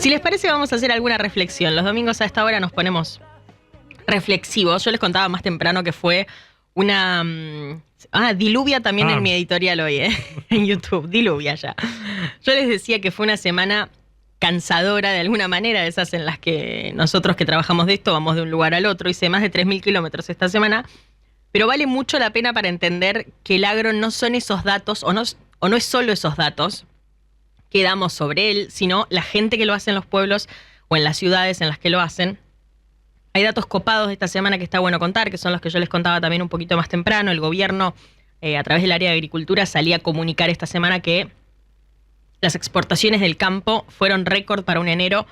Si les parece, vamos a hacer alguna reflexión. Los domingos a esta hora nos ponemos reflexivos. Yo les contaba más temprano que fue una... diluvia también en mi editorial hoy, en YouTube. Diluvia ya. Yo les decía que fue una semana cansadora de alguna manera, de esas en las que nosotros que trabajamos de esto vamos de un lugar al otro. Hice más de 3.000 kilómetros esta semana, pero vale mucho la pena para entender que el agro no son esos datos, o no es solo esos datos que damos sobre él, sino la gente que lo hace en los pueblos o en las ciudades en las que lo hacen. Hay datos copados de esta semana que está bueno contar, que son los que yo les contaba también un poquito más temprano. El gobierno, a través del área de agricultura, salía a comunicar esta semana que las exportaciones del campo fueron récord para un enero,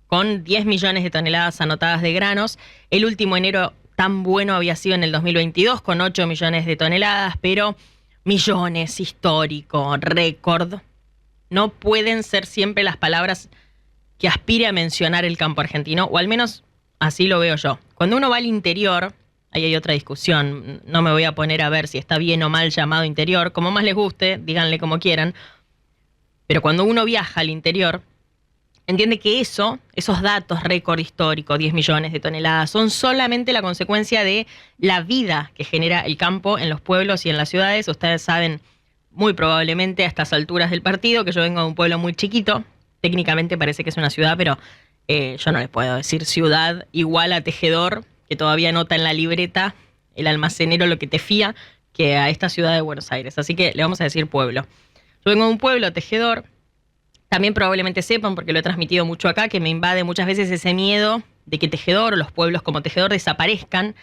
con 10 millones de toneladas anotadas de granos. El último enero tan bueno había sido en el 2022, con 8 millones de toneladas, pero millones, histórico, récord. No pueden ser siempre las palabras que aspire a mencionar el campo argentino, o al menos así lo veo yo. Cuando uno va al interior, ahí hay otra discusión. No me voy a poner a ver si está bien o mal llamado interior. Como más les guste, díganle como quieran. Pero cuando uno viaja al interior, entiende que esos datos récord histórico, 10 millones de toneladas, son solamente la consecuencia de la vida que genera el campo en los pueblos y en las ciudades. Ustedes saben muy probablemente a estas alturas del partido que yo vengo de un pueblo muy chiquito. Técnicamente parece que es una ciudad, pero yo no les puedo decir ciudad igual a tejedor, que todavía anota en la libreta el almacenero lo que te fía, que a esta ciudad de Buenos Aires. Así que le vamos a decir pueblo. Yo vengo de un pueblo tejedor. También probablemente sepan, porque lo he transmitido mucho acá, que me invade muchas veces ese miedo de que Tejedor o los pueblos como Tejedor desaparezcan.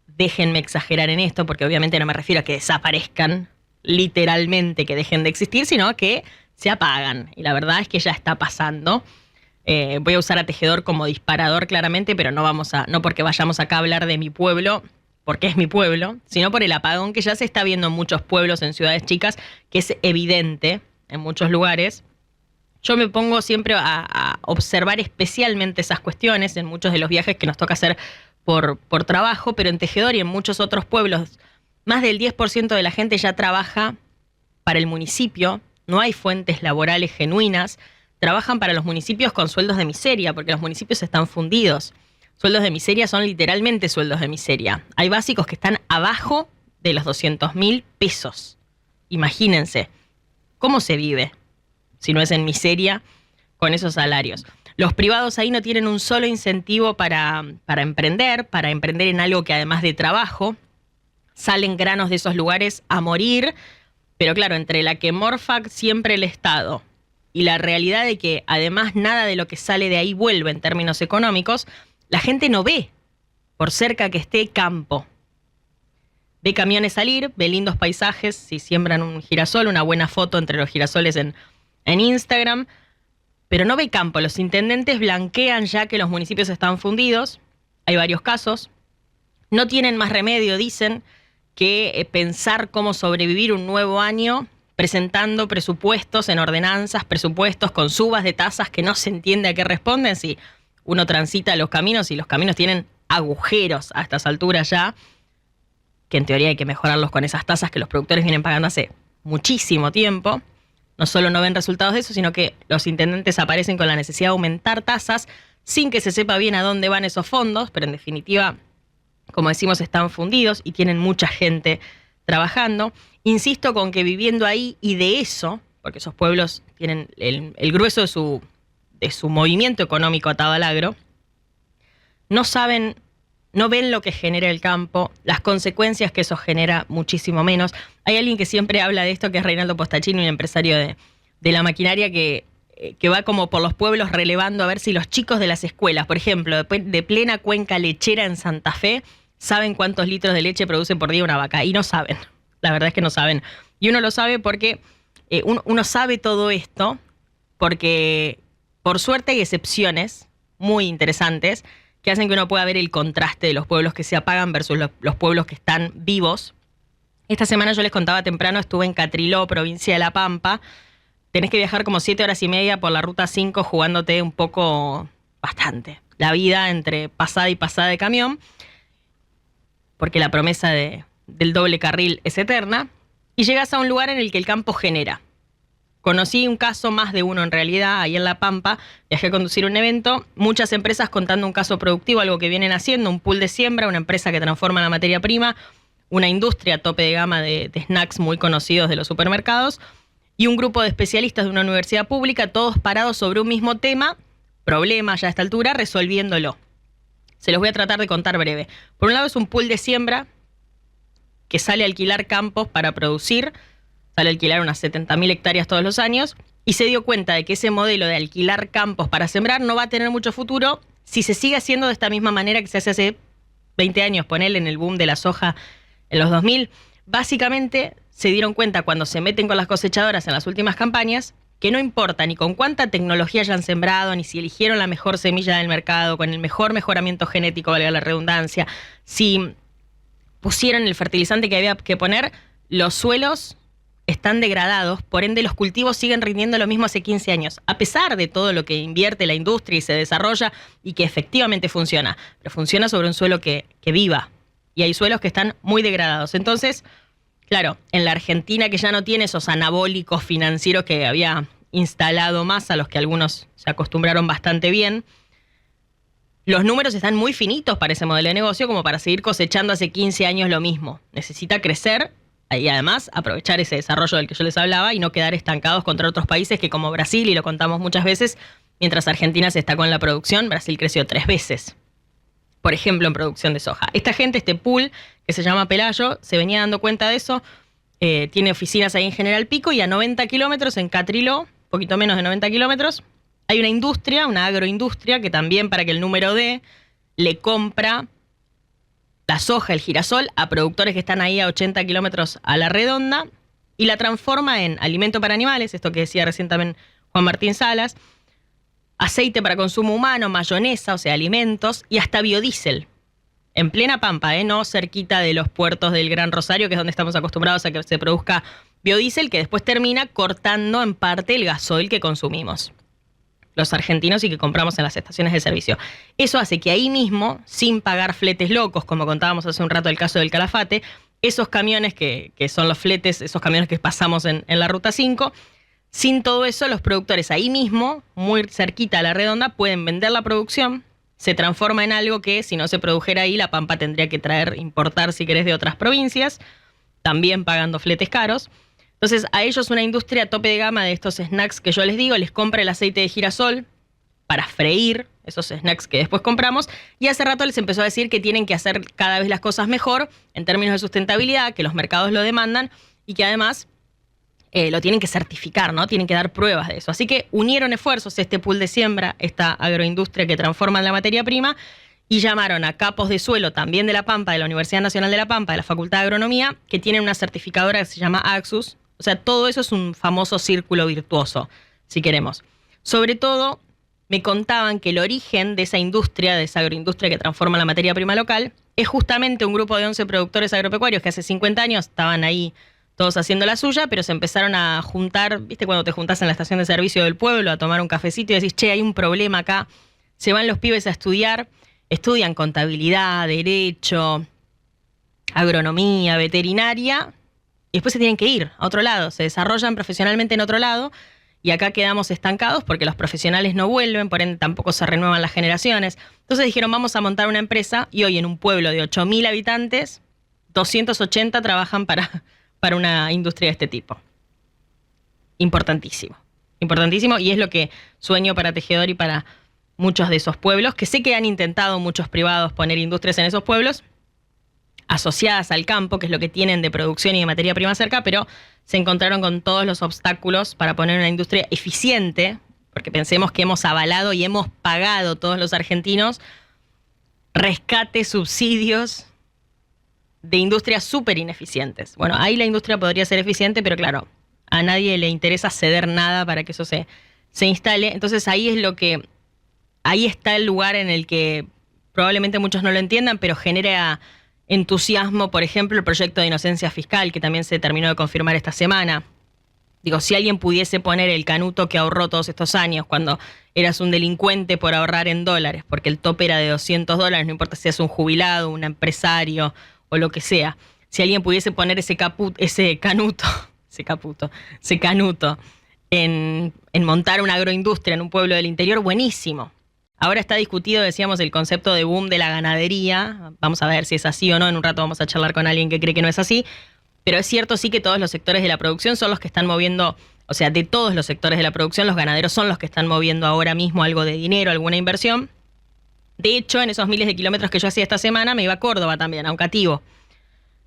Déjenme exagerar en esto, porque obviamente no me refiero a que desaparezcan literalmente, que dejen de existir, sino que se apagan. Y la verdad es que ya está pasando. Voy a usar a Tejedor como disparador claramente, pero no porque vayamos acá a hablar de mi pueblo, porque es mi pueblo, sino por el apagón que ya se está viendo en muchos pueblos, en ciudades chicas, que es evidente en muchos lugares. Yo me pongo siempre a observar especialmente esas cuestiones en muchos de los viajes que nos toca hacer por trabajo, pero en Tejedor y en muchos otros pueblos, más del 10% de la gente ya trabaja para el municipio. No hay fuentes laborales genuinas. Trabajan para los municipios con sueldos de miseria, porque los municipios están fundidos. Sueldos de miseria son literalmente sueldos de miseria. Hay básicos que están abajo de los 200.000 pesos. Imagínense, ¿cómo se vive si no es en miseria con esos salarios? Los privados ahí no tienen un solo incentivo para emprender en algo que además de trabajo, salen granos de esos lugares a morir. Pero claro, entre la que morfa siempre el Estado y la realidad de que además nada de lo que sale de ahí vuelve en términos económicos, la gente no ve, por cerca que esté, campo. Ve camiones salir, ve lindos paisajes, si siembran un girasol, una buena foto entre los girasoles en Instagram, pero no ve campo. Los intendentes blanquean ya que los municipios están fundidos. Hay varios casos. No tienen más remedio, dicen, que pensar cómo sobrevivir un nuevo año presentando presupuestos en ordenanzas, presupuestos con subas de tasas que no se entiende a qué responden si uno transita los caminos y los caminos tienen agujeros a estas alturas ya, que en teoría hay que mejorarlos con esas tasas que los productores vienen pagando hace muchísimo tiempo. No solo no ven resultados de eso, sino que los intendentes aparecen con la necesidad de aumentar tasas sin que se sepa bien a dónde van esos fondos, pero en definitiva, como decimos, están fundidos y tienen mucha gente trabajando. Insisto con que viviendo ahí y de eso, porque esos pueblos tienen el grueso de su movimiento económico atado al agro, no saben, no ven lo que genera el campo, las consecuencias que eso genera muchísimo menos. Hay alguien que siempre habla de esto, que es Reinaldo Postachini, un empresario de la maquinaria que va como por los pueblos relevando a ver si los chicos de las escuelas, por ejemplo, de plena cuenca lechera en Santa Fe, saben cuántos litros de leche produce por día una vaca. Y no saben, la verdad es que no saben. Y uno lo sabe porque uno sabe todo esto porque por suerte hay excepciones muy interesantes que hacen que uno pueda ver el contraste de los pueblos que se apagan versus los pueblos que están vivos. Esta semana yo les contaba temprano, estuve en Catriló, provincia de La Pampa. Tenés que viajar como 7 horas y media por la ruta 5 jugándote un poco, bastante, la vida entre pasada y pasada de camión, porque la promesa del doble carril es eterna, y llegas a un lugar en el que el campo genera. Conocí un caso, más de uno en realidad, ahí en La Pampa. Viajé a conducir un evento, muchas empresas contando un caso productivo, algo que vienen haciendo, un pool de siembra, una empresa que transforma la materia prima, una industria tope de gama de snacks muy conocidos de los supermercados, y un grupo de especialistas de una universidad pública, todos parados sobre un mismo tema, problema ya a esta altura, resolviéndolo. Se los voy a tratar de contar breve. Por un lado es un pool de siembra que sale a alquilar campos para producir, sale a alquilar unas 70.000 hectáreas todos los años, y se dio cuenta de que ese modelo de alquilar campos para sembrar no va a tener mucho futuro si se sigue haciendo de esta misma manera que se hace 20 años, ponele en el boom de la soja en los 2000. Básicamente se dieron cuenta cuando se meten con las cosechadoras en las últimas campañas que no importa ni con cuánta tecnología hayan sembrado, ni si eligieron la mejor semilla del mercado, con el mejor mejoramiento genético, valga la redundancia, si pusieron el fertilizante que había que poner, los suelos están degradados, por ende los cultivos siguen rindiendo lo mismo hace 15 años, a pesar de todo lo que invierte la industria y se desarrolla y que efectivamente funciona, pero funciona sobre un suelo que viva, y hay suelos que están muy degradados. Entonces, claro, en la Argentina, que ya no tiene esos anabólicos financieros que había instalado Massa, a los que algunos se acostumbraron bastante bien, los números están muy finitos para ese modelo de negocio como para seguir cosechando hace 15 años lo mismo. Necesita crecer y además aprovechar ese desarrollo del que yo les hablaba y no quedar estancados contra otros países que, como Brasil, y lo contamos muchas veces, mientras Argentina se destacó en la producción, Brasil creció 3 veces. Por ejemplo, en producción de soja. Esta gente, este pool, que se llama Pelayo, se venía dando cuenta de eso. Tiene oficinas ahí en General Pico y a 90 kilómetros en Catriló, poquito menos de 90 kilómetros, hay una industria, una agroindustria, que también, para que el número D, le compra la soja, el girasol, a productores que están ahí a 80 kilómetros a la redonda y la transforma en alimento para animales, esto que decía recién también Juan Martín Salas, aceite para consumo humano, mayonesa, o sea, alimentos, y hasta biodiesel. En plena Pampa, no cerquita de los puertos del Gran Rosario, que es donde estamos acostumbrados a que se produzca biodiesel, que después termina cortando en parte el gasoil que consumimos los argentinos y que compramos en las estaciones de servicio. Eso hace que ahí mismo, sin pagar fletes locos, como contábamos hace un rato el caso del Calafate, esos camiones que son los fletes, esos camiones que pasamos en la Ruta 5, sin todo eso, los productores ahí mismo, muy cerquita a la redonda, pueden vender la producción, se transforma en algo que, si no se produjera ahí, la Pampa tendría que importar, si querés, de otras provincias, también pagando fletes caros. Entonces, a ellos una industria a tope de gama de estos snacks que yo les digo, les compra el aceite de girasol para freír esos snacks que después compramos, y hace rato les empezó a decir que tienen que hacer cada vez las cosas mejor en términos de sustentabilidad, que los mercados lo demandan y que además lo tienen que certificar, ¿no? Tienen que dar pruebas de eso. Así que unieron esfuerzos, este pool de siembra, esta agroindustria que transforma la materia prima, y llamaron a capos de suelo también de La Pampa, de la Universidad Nacional de La Pampa, de la Facultad de Agronomía, que tienen una certificadora que se llama Axus. O sea, todo eso es un famoso círculo virtuoso, si queremos. Sobre todo, me contaban que el origen de esa industria, de esa agroindustria que transforma la materia prima local, es justamente un grupo de 11 productores agropecuarios que hace 50 años estaban ahí todos haciendo la suya, pero se empezaron a juntar, ¿viste? Cuando te juntás en la estación de servicio del pueblo a tomar un cafecito y decís, che, hay un problema acá. Se van los pibes a estudiar, estudian contabilidad, derecho, agronomía, veterinaria, y después se tienen que ir a otro lado, se desarrollan profesionalmente en otro lado, y acá quedamos estancados porque los profesionales no vuelven, por ende tampoco se renuevan las generaciones. Entonces dijeron, vamos a montar una empresa, y hoy en un pueblo de 8.000 habitantes, 280 trabajan para una industria de este tipo. Importantísimo, importantísimo, y es lo que sueño para Tejedor y para muchos de esos pueblos, que sé que han intentado muchos privados poner industrias en esos pueblos, asociadas al campo, que es lo que tienen de producción y de materia prima cerca, pero se encontraron con todos los obstáculos para poner una industria eficiente, porque pensemos que hemos avalado y hemos pagado todos los argentinos rescates, subsidios de industrias súper ineficientes. Bueno, ahí la industria podría ser eficiente, pero claro, a nadie le interesa ceder nada para que eso se instale. Entonces ahí está el lugar en el que probablemente muchos no lo entiendan, pero genera entusiasmo, por ejemplo, el proyecto de inocencia fiscal, que también se terminó de confirmar esta semana. Digo, si alguien pudiese poner el canuto que ahorró todos estos años, cuando eras un delincuente por ahorrar en dólares, porque el tope era de $200, no importa si seas un jubilado, un empresario o lo que sea. Si alguien pudiese poner ese canuto en montar una agroindustria en un pueblo del interior, buenísimo. Ahora está discutido, decíamos, el concepto de boom de la ganadería. Vamos a ver si es así o no. En un rato vamos a charlar con alguien que cree que no es así. Pero es cierto sí que todos los sectores de la producción son los que están moviendo, o sea, de todos los sectores de la producción, los ganaderos son los que están moviendo ahora mismo algo de dinero, alguna inversión. De hecho, en esos miles de kilómetros que yo hacía esta semana, me iba a Córdoba también, a un cativo.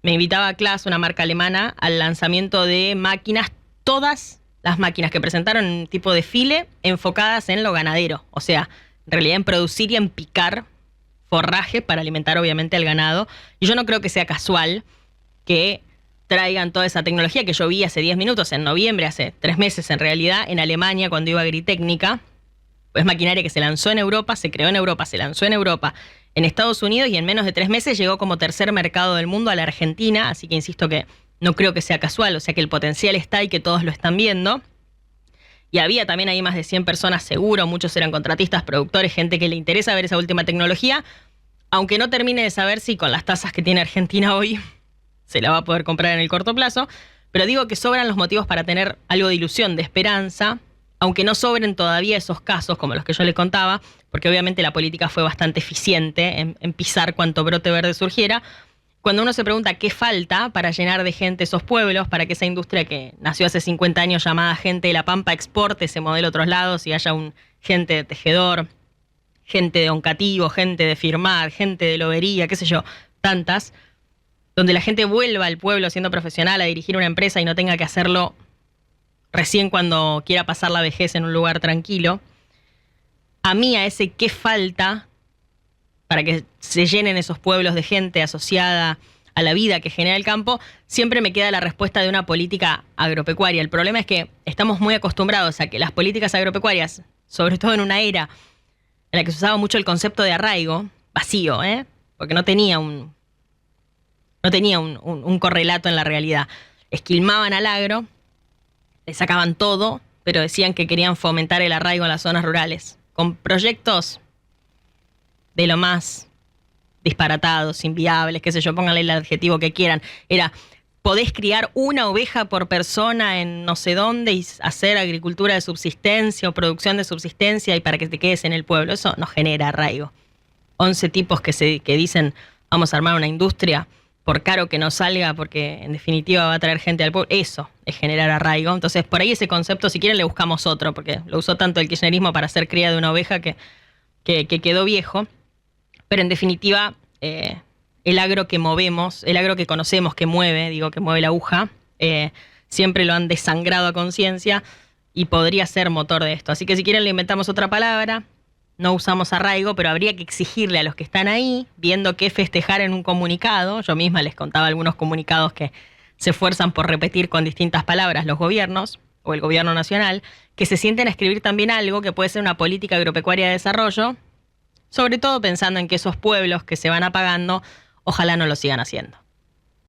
Me invitaba a Claas, una marca alemana, al lanzamiento de máquinas, todas las máquinas que presentaron en un tipo de file enfocadas en lo ganadero. O sea, en realidad en producir y en picar forraje para alimentar obviamente al ganado. Y yo no creo que sea casual que traigan toda esa tecnología que yo vi hace 10 minutos, en noviembre, hace 3 meses en realidad, en Alemania cuando iba a Agritécnica. Es maquinaria que se lanzó en Europa, se creó en Europa, se lanzó en Europa, en Estados Unidos, y en menos de 3 meses llegó como tercer mercado del mundo a la Argentina. Así que insisto que no creo que sea casual, o sea que el potencial está y que todos lo están viendo. Y había también ahí más de 100 personas seguro, muchos eran contratistas, productores, gente que le interesa ver esa última tecnología, aunque no termine de saber si con las tasas que tiene Argentina hoy se la va a poder comprar en el corto plazo. Pero digo que sobran los motivos para tener algo de ilusión, de esperanza, aunque no sobren todavía esos casos como los que yo les contaba, porque obviamente la política fue bastante eficiente en pisar cuanto brote verde surgiera. Cuando uno se pregunta qué falta para llenar de gente esos pueblos, para que esa industria que nació hace 50 años llamada Gente de la Pampa exporte ese modelo a otros lados y haya un gente de tejedor, gente de oncativo, gente de firmar, gente de lobería, qué sé yo, tantas, donde la gente vuelva al pueblo siendo profesional a dirigir una empresa y no tenga que hacerlo recién cuando quiera pasar la vejez en un lugar tranquilo. A mí, a ese qué falta para que se llenen esos pueblos de gente asociada a la vida que genera el campo, siempre me queda la respuesta de una política agropecuaria. El problema es que estamos muy acostumbrados a que las políticas agropecuarias, sobre todo en una era en la que se usaba mucho el concepto de arraigo, vacío, porque no tenía un correlato en la realidad. Esquilmaban al agro, le sacaban todo, pero decían que querían fomentar el arraigo en las zonas rurales, con proyectos de lo más disparatados, inviables, qué sé yo, pónganle el adjetivo que quieran. Era, podés criar una oveja por persona en no sé dónde y hacer agricultura de subsistencia o producción de subsistencia y para que te quedes en el pueblo. Eso no genera arraigo. 11 tipos que dicen, vamos a armar una industria, por caro que no salga, porque en definitiva va a traer gente al pueblo. Eso es generar arraigo. Entonces, por ahí ese concepto, si quieren, le buscamos otro, porque lo usó tanto el kirchnerismo para hacer cría de una oveja que quedó viejo. Pero en definitiva, el agro que movemos, el agro que conocemos, que mueve la aguja, siempre lo han desangrado a conciencia y podría ser motor de esto. Así que si quieren le inventamos otra palabra, no usamos arraigo, pero habría que exigirle a los que están ahí, viendo qué festejar en un comunicado. Yo misma les contaba algunos comunicados que se esfuerzan por repetir con distintas palabras los gobiernos, o el gobierno nacional, que se sienten a escribir también algo que puede ser una política agropecuaria de desarrollo, sobre todo pensando en que esos pueblos que se van apagando, ojalá no lo sigan haciendo.